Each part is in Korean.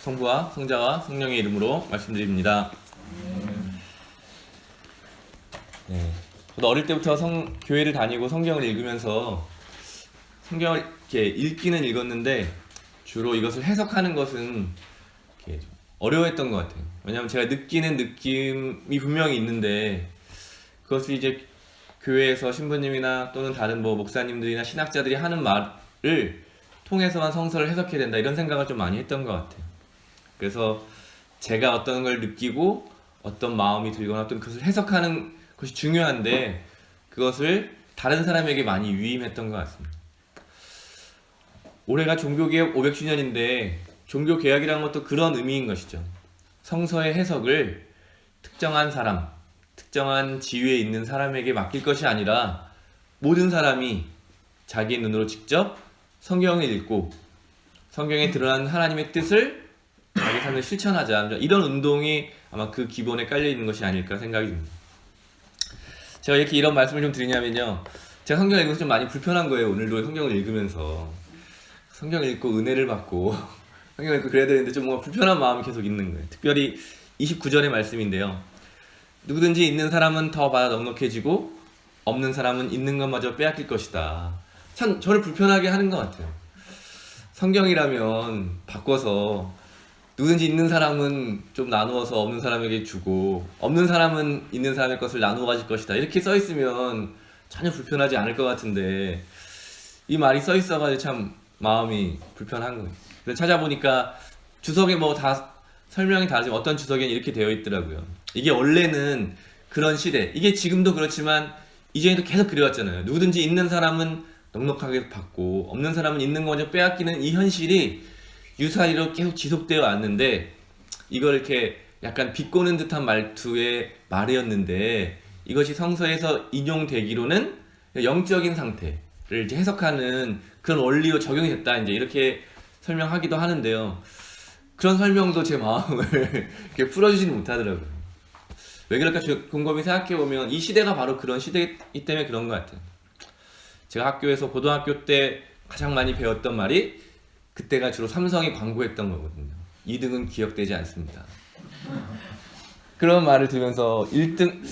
성부와 성자와 성령의 이름으로 말씀드립니다. 네. 저도 어릴 때부터 교회를 다니고 성경을 읽으면서 성경을 이렇게 읽기는 읽었는데 주로 이것을 해석하는 것은 이렇게 좀 어려워했던 것 같아요. 왜냐하면 제가 느끼는 느낌이 분명히 있는데 그것을 이제 교회에서 신부님이나 또는 다른 목사님들이나 신학자들이 하는 말을 통해서만 성서를 해석해야 된다 이런 생각을 좀 많이 했던 것 같아요. 그래서 제가 어떤 걸 느끼고 어떤 마음이 들거나 어떤 것을 해석하는 것이 중요한데 그것을 다른 사람에게 많이 위임했던 것 같습니다. 올해가 종교개혁 500주년인데 종교개혁이라는 것도 그런 의미인 것이죠. 성서의 해석을 특정한 사람, 특정한 지위에 있는 사람에게 맡길 것이 아니라 모든 사람이 자기의 눈으로 직접 성경을 읽고 성경에 드러난 하나님의 뜻을 자기 삶에 실천하자, 이런 운동이 아마 그 기본에 깔려 있는 것이 아닐까 생각이 듭니다. 제가 이렇게 이런 말씀을 좀 드리냐면요, 제가 성경을 읽으면서 좀 많이 불편한 거예요. 오늘도 성경을 읽으면서 성경을 읽고 은혜를 받고 성경을 읽고 그래야 되는데 좀 뭔가 불편한 마음이 계속 있는 거예요. 특별히 29절의 말씀인데요, 누구든지 있는 사람은 더 받아 넉넉해지고 없는 사람은 있는 것마저 빼앗길 것이다. 참 저를 불편하게 하는 것 같아요. 성경이라면 바꿔서 누구든지 있는 사람은 좀 나누어서 없는 사람에게 주고 없는 사람은 있는 사람의 것을 나누어 가질 것이다 이렇게 써 있으면 전혀 불편하지 않을 것 같은데 이 말이 써 있어가지고 참 마음이 불편한 거예요. 그래서 찾아보니까 주석에 다 설명이 다르지만 어떤 주석에는 이렇게 되어 있더라고요. 이게 원래는 그런 시대, 이게 지금도 그렇지만 이전에도 계속 그래왔잖아요. 누구든지 있는 사람은 넉넉하게 받고 없는 사람은 있는 거 먼저 빼앗기는 이 현실이 유사히로 계속 지속되어 왔는데 이걸 이렇게 약간 비꼬는 듯한 말투의 말이었는데 이것이 성서에서 인용되기로는 영적인 상태를 이제 해석하는 그런 원리로 적용이 됐다 이제 이렇게 설명하기도 하는데요. 그런 설명도 제 마음을 이렇게 풀어주지는 못하더라고요. 왜 그럴까 곰곰이 생각해보면 이 시대가 바로 그런 시대이기 때문에 그런 것 같아요. 제가 학교에서 고등학교 때 가장 많이 배웠던 말이 그때가 주로 삼성이 광고했던 거거든요. 2등은 기억되지 않습니다. 그런 말을 들으면서 1등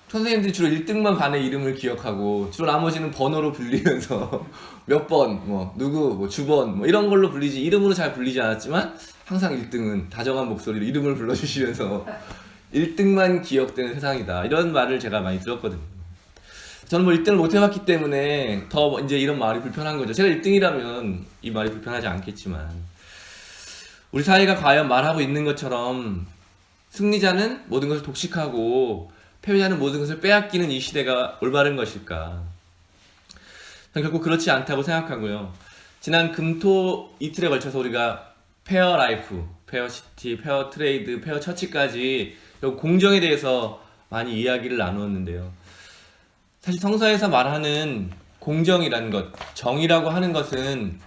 선생님들이 주로 1등만 반의 이름을 기억하고 주로 나머지는 번호로 불리면서 몇 번, 누구, 주번 이런 걸로 불리지 이름으로 잘 불리지 않았지만 항상 1등은 다정한 목소리로 이름을 불러주시면서 1등만 기억되는 세상이다 이런 말을 제가 많이 들었거든요. 저는 1등을 못 해봤기 때문에 더 이제 이런 말이 불편한 거죠. 제가 1등이라면 이 말이 불편하지 않겠지만 우리 사회가 과연 말하고 있는 것처럼 승리자는 모든 것을 독식하고 패배자는 모든 것을 빼앗기는 이 시대가 올바른 것일까? 저는 결국 그렇지 않다고 생각하고요. 지난 금토 이틀에 걸쳐서 우리가 페어 라이프, 페어 시티, 페어 트레이드, 페어 처치까지 공정에 대해서 많이 이야기를 나누었는데요. 사실 성서에서 말하는 공정이라는 것, 정의라고 하는 것은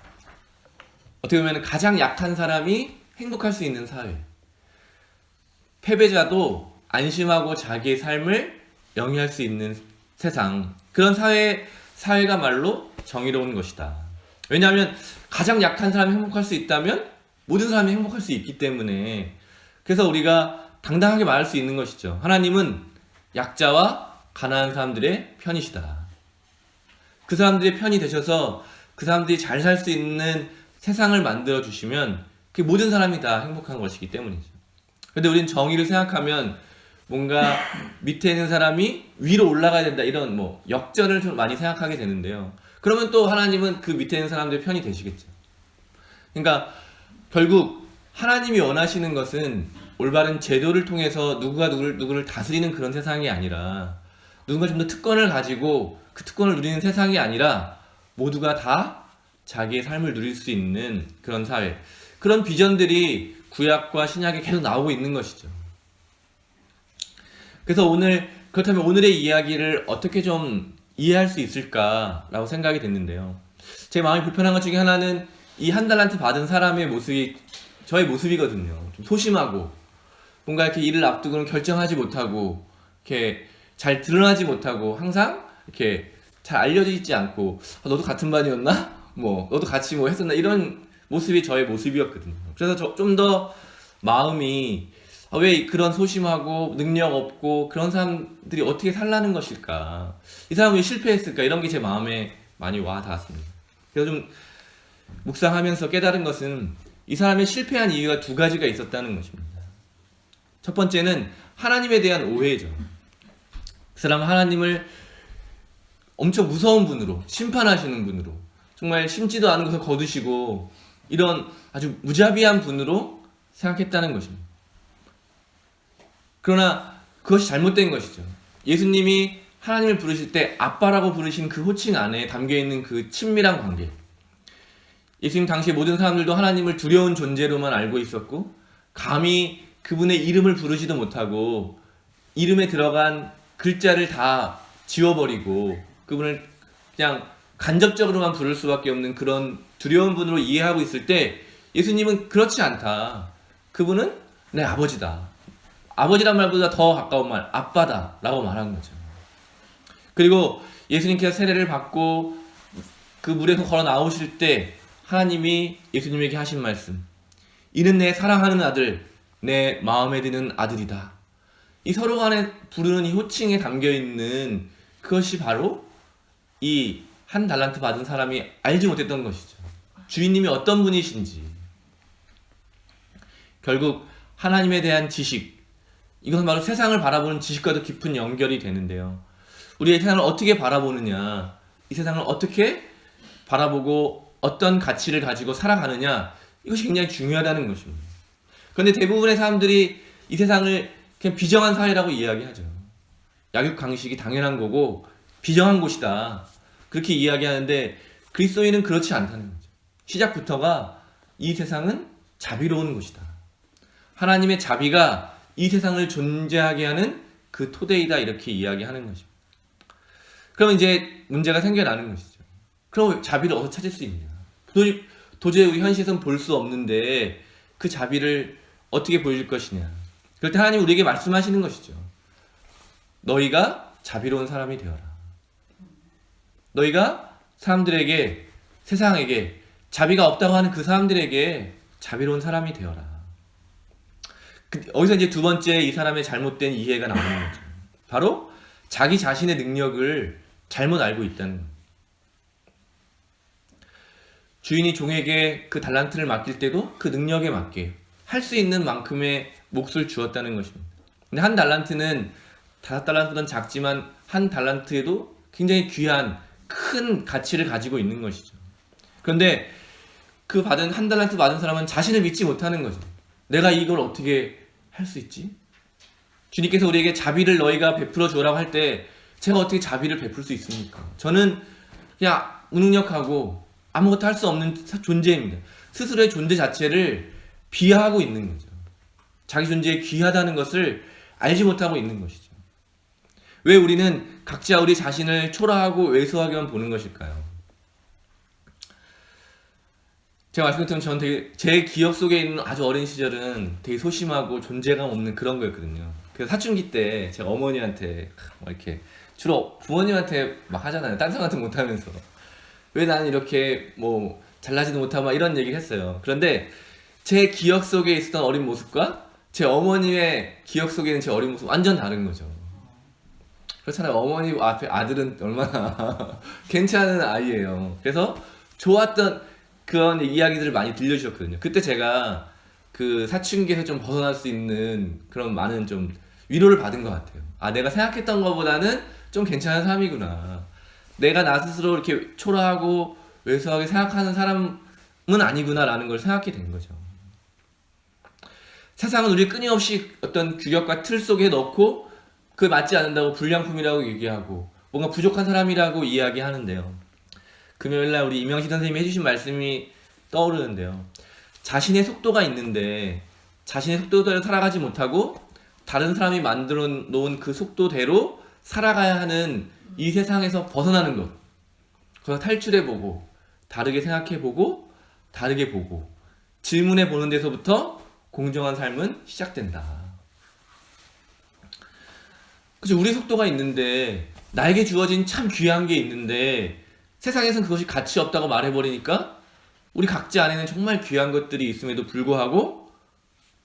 어떻게 보면 가장 약한 사람이 행복할 수 있는 사회, 패배자도 안심하고 자기의 삶을 영위할 수 있는 세상, 그런 사회가 말로 정의로운 것이다. 왜냐하면 가장 약한 사람이 행복할 수 있다면 모든 사람이 행복할 수 있기 때문에, 그래서 우리가 당당하게 말할 수 있는 것이죠. 하나님은 약자와 가난한 사람들의 편이시다. 그 사람들의 편이 되셔서 그 사람들이 잘 살 수 있는 세상을 만들어 주시면 그 모든 사람이 다 행복한 것이기 때문이죠. 근데 우리는 정의를 생각하면 뭔가 밑에 있는 사람이 위로 올라가야 된다 이런 역전을 좀 많이 생각하게 되는데요. 그러면 또 하나님은 그 밑에 있는 사람들의 편이 되시겠죠. 그러니까 결국 하나님이 원하시는 것은 올바른 제도를 통해서 누구가 누구를 다스리는 그런 세상이 아니라 누군가 좀 더 특권을 가지고 그 특권을 누리는 세상이 아니라 모두가 다 자기의 삶을 누릴 수 있는 그런 사회, 그런 비전들이 구약과 신약에 계속 나오고 있는 것이죠. 그래서 그렇다면 오늘의 이야기를 어떻게 좀 이해할 수 있을까라고 생각이 됐는데요. 제 마음이 불편한 것 중에 하나는 이 한 달란트 받은 사람의 모습이 저의 모습이거든요. 좀 소심하고 뭔가 이렇게 일을 앞두고는 결정하지 못하고 이렇게 잘 드러나지 못하고 항상 이렇게 잘 알려져 있지 않고 너도 같은 반이었나? 너도 같이 했었나? 이런 모습이 저의 모습이었거든요. 그래서 좀 더 마음이 왜 그런 소심하고 능력 없고 그런 사람들이 어떻게 살라는 것일까? 이 사람이 왜 실패했을까? 이런 게 제 마음에 많이 와 닿았습니다. 그래서 좀 묵상하면서 깨달은 것은 이 사람의 실패한 이유가 두 가지가 있었다는 것입니다. 첫 번째는 하나님에 대한 오해죠. 그 사람은 하나님을 엄청 무서운 분으로, 심판하시는 분으로, 정말 심지도 않은 것을 거두시고 이런 아주 무자비한 분으로 생각했다는 것입니다. 그러나 그것이 잘못된 것이죠. 예수님이 하나님을 부르실 때 아빠라고 부르신 그 호칭 안에 담겨있는 그 친밀한 관계, 예수님 당시 모든 사람들도 하나님을 두려운 존재로만 알고 있었고 감히 그분의 이름을 부르지도 못하고 이름에 들어간 글자를 다 지워버리고 그분을 그냥 간접적으로만 부를 수밖에 없는 그런 두려운 분으로 이해하고 있을 때 예수님은 그렇지 않다. 그분은 내 아버지다. 아버지란 말보다 더 가까운 말, 아빠다 라고 말한 거죠. 그리고 예수님께서 세례를 받고 그 물에서 걸어 나오실 때 하나님이 예수님에게 하신 말씀, 이는 내 사랑하는 아들, 내 마음에 드는 아들이다. 이 서로 간에 부르는 이 호칭에 담겨있는 그것이 바로 이 한 달란트 받은 사람이 알지 못했던 것이죠. 주인님이 어떤 분이신지. 결국 하나님에 대한 지식, 이것은 바로 세상을 바라보는 지식과도 깊은 연결이 되는데요. 우리의 세상을 어떻게 바라보느냐, 이 세상을 어떻게 바라보고 어떤 가치를 가지고 살아가느냐, 이것이 굉장히 중요하다는 것입니다. 그런데 대부분의 사람들이 이 세상을 그냥 비정한 사회라고 이야기하죠. 약육강식이 당연한 거고 비정한 곳이다, 그렇게 이야기하는데 그리스도인은 그렇지 않다는 거죠. 시작부터가 이 세상은 자비로운 곳이다. 하나님의 자비가 이 세상을 존재하게 하는 그 토대이다, 이렇게 이야기하는 것입니다. 그럼 이제 문제가 생겨나는 것이죠. 그럼 자비를 어디서 찾을 수 있냐? 도저히 우리 현실에서는 볼 수 없는데 그 자비를 어떻게 보여줄 것이냐? 그럴 때 하나님 우리에게 말씀하시는 것이죠. 너희가 자비로운 사람이 되어라. 너희가 사람들에게, 세상에게 자비가 없다고 하는 그 사람들에게 자비로운 사람이 되어라. 어디서 이제 두 번째 이 사람의 잘못된 이해가 나오는 거죠. 바로 자기 자신의 능력을 잘못 알고 있다는 거예요. 주인이 종에게 그 달란트를 맡길 때도 그 능력에 맞게 할 수 있는 만큼의 몫을 주었다는 것입니다. 근데 한 달란트는 5달란트보다는 작지만 한 달란트에도 굉장히 귀한 큰 가치를 가지고 있는 것이죠. 그런데 그 한 달란트 받은 사람은 자신을 믿지 못하는 거죠. 내가 이걸 어떻게 할 수 있지? 주님께서 우리에게 자비를 너희가 베풀어 주라고 할 때 제가 어떻게 자비를 베풀 수 있습니까? 저는 그냥 무능력하고 아무것도 할 수 없는 존재입니다. 스스로의 존재 자체를 비하하고 있는 거죠. 자기 존재에 귀하다는 것을 알지 못하고 있는 것이죠. 왜 우리는 각자 우리 자신을 초라하고 왜소하게만 보는 것일까요? 제가 말씀드린 저는 되게 제 기억 속에 있는 아주 어린 시절은 되게 소심하고 존재감 없는 그런 거였거든요. 그래서 사춘기 때 제가 어머니한테 막 이렇게 주로 부모님한테 막 하잖아요. 딴 사람한테 못하면서 왜 나는 이렇게 뭐 잘나지도 못하고 막 이런 얘기를 했어요. 그런데 제 기억 속에 있었던 어린 모습과 제 어머니의 기억 속에 있는 제 어린 모습 완전 다른 거죠. 그렇잖아요. 어머니 앞에 아들은 얼마나 괜찮은 아이예요. 그래서 좋았던 그런 이야기들을 많이 들려주셨거든요. 그때 제가 그 사춘기에서 좀 벗어날 수 있는 그런 많은 좀 위로를 받은 것 같아요. 아, 내가 생각했던 것보다는 좀 괜찮은 사람이구나. 내가 나 스스로 이렇게 초라하고 왜소하게 생각하는 사람은 아니구나 라는 걸 생각하게 된 거죠. 세상은 우리를 끊임없이 어떤 규격과 틀 속에 넣고 그게 맞지 않는다고 불량품이라고 얘기하고 뭔가 부족한 사람이라고 이야기하는데요. 금요일날 우리 이명식 선생님이 해주신 말씀이 떠오르는데요. 자신의 속도가 있는데 자신의 속도대로 살아가지 못하고 다른 사람이 만들어 놓은 그 속도대로 살아가야 하는 이 세상에서 벗어나는 것, 그래서 탈출해보고 다르게 생각해보고 다르게 보고 질문해보는 데서부터 공정한 삶은 시작된다. 그죠? 우리 속도가 있는데 나에게 주어진 참 귀한 게 있는데 세상에선 그것이 가치 없다고 말해버리니까 우리 각자 안에는 정말 귀한 것들이 있음에도 불구하고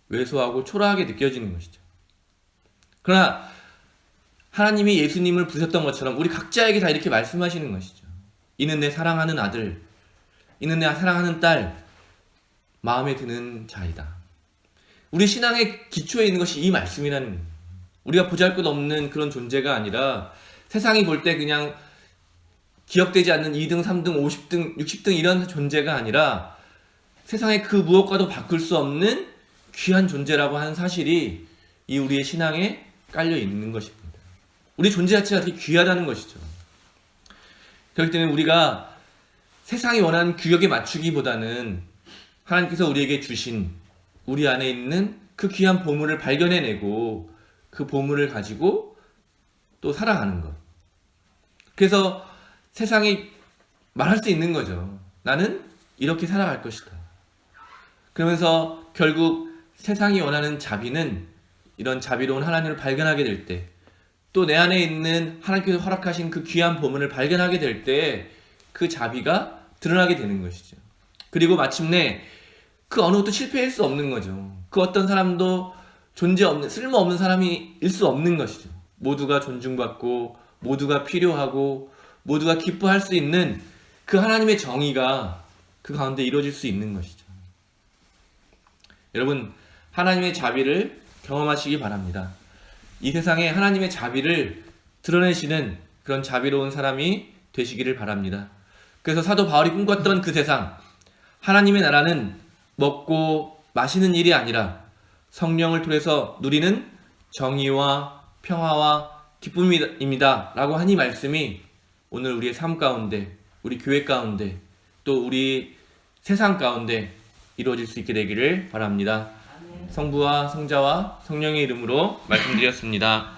왜소하고 초라하게 느껴지는 것이죠. 그러나 하나님이 예수님을 부르셨던 것처럼 우리 각자에게 다 이렇게 말씀하시는 것이죠. 이는 내 사랑하는 아들, 이는 내 사랑하는 딸, 마음에 드는 자이다. 우리 신앙의 기초에 있는 것이 이 말씀이라는 거예요. 우리가 보잘것없는 그런 존재가 아니라 세상이 볼 때 그냥 기억되지 않는 2등, 3등, 50등, 60등 이런 존재가 아니라 세상의 그 무엇과도 바꿀 수 없는 귀한 존재라고 하는 사실이 이 우리의 신앙에 깔려 있는 것입니다. 우리 존재 자체가 되게 귀하다는 것이죠. 그렇기 때문에 우리가 세상이 원하는 규격에 맞추기보다는 하나님께서 우리에게 주신 우리 안에 있는 그 귀한 보물을 발견해내고 그 보물을 가지고 또 살아가는 것. 그래서 세상이 말할 수 있는 거죠. 나는 이렇게 살아갈 것이다. 그러면서 결국 세상이 원하는 자비는 이런 자비로운 하나님을 발견하게 될 때, 또 내 안에 있는 하나님께서 허락하신 그 귀한 보물을 발견하게 될 때 그 자비가 드러나게 되는 것이죠. 그리고 마침내 그 어느 것도 실패할 수 없는 거죠. 그 어떤 사람도 존재없는, 쓸모없는 사람일 수 없는 것이죠. 모두가 존중받고 모두가 필요하고 모두가 기뻐할 수 있는 그 하나님의 정의가 그 가운데 이루어질 수 있는 것이죠. 여러분, 하나님의 자비를 경험하시기 바랍니다. 이 세상에 하나님의 자비를 드러내시는 그런 자비로운 사람이 되시기를 바랍니다. 그래서 사도 바울이 꿈꿨던 그 세상, 하나님의 나라는 먹고 마시는 일이 아니라 성령을 통해서 누리는 정의와 평화와 기쁨입니다 라고 한 이 말씀이 오늘 우리의 삶 가운데, 우리 교회 가운데, 또 우리 세상 가운데 이루어질 수 있게 되기를 바랍니다. 성부와 성자와 성령의 이름으로 말씀드렸습니다.